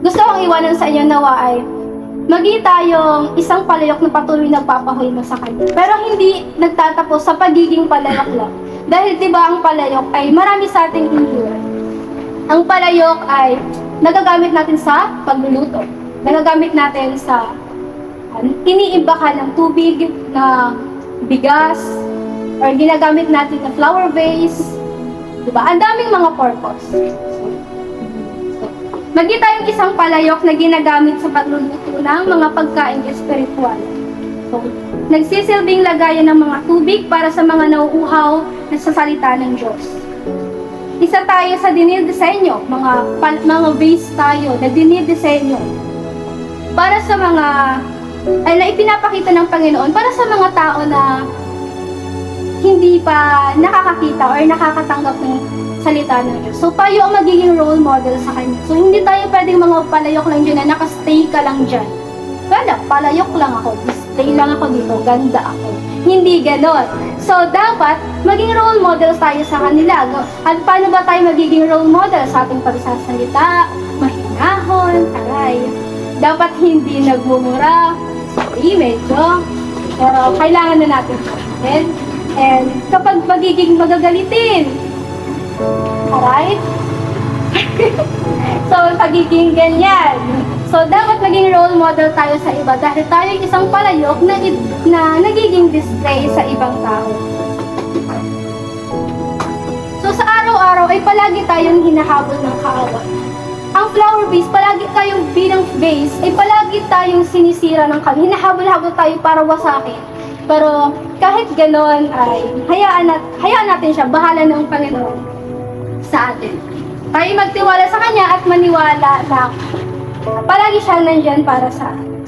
gusto kong iwanan sa inyo nawa ay maging tayong isang palayok na patuloy nagpapahulma sa Kanya. Pero hindi nagtatapos sa pagiging palayok lang. Dahil diba ang palayok ay marami sa ating endurance. Ang palayok ay nagagamit natin sa pagluluto. Nagagamit natin sa iniimbakan ng tubig, na bigas, or ginagamit natin na flower vase. Diba? Ang daming mga purpose. Maging tayong isang palayok na ginagamit sa pagluluto ng mga pagkain espiritual. So, nagsisilbing lagayan ng mga tubig para sa mga nauuhaw na sa salita ng Diyos. Isa tayo sa dinidisenyo, mga vase tayo na dinidisenyo para sa mga na ipinapakita ng Panginoon para sa mga tao na hindi pa nakakakita or nakakatanggap ng salita ng Diyos. So, tayo ang magiging role model sa Kanya. So, hindi tayo pwedeng mga palayok lang dyan na nakastay ka lang dyan. Wala, palayok lang ako. Stay lang ako dito. Ganda ako. Hindi ganon. So, dapat maging role model tayo sa kanila. At paano ba tayo magiging role model? Sa ating pagsasalita, mahinahon, aray. Dapat hindi nagmumura. Sorry, medyo. Pero kailangan na natin gawin. And kapag magiging magagalitin, alright? So, pagiging ganyan. So, dapat maging role model tayo sa iba dahil tayo isang palayok na nagiging display sa ibang tao. So, sa araw-araw ay palagi tayong hinahabol ng kaaway. Ang flower vase, palagi tayong bilang vase, ay palagi tayong sinisira ng kaaway. Hinahabol-habol tayo para wasakin. Pero kahit ganon ay hayaan natin siya, bahala ng Panginoon sa atin. Tayo magtiwala sa Kanya at maniwala na palagi siyang nandyan para sa atin.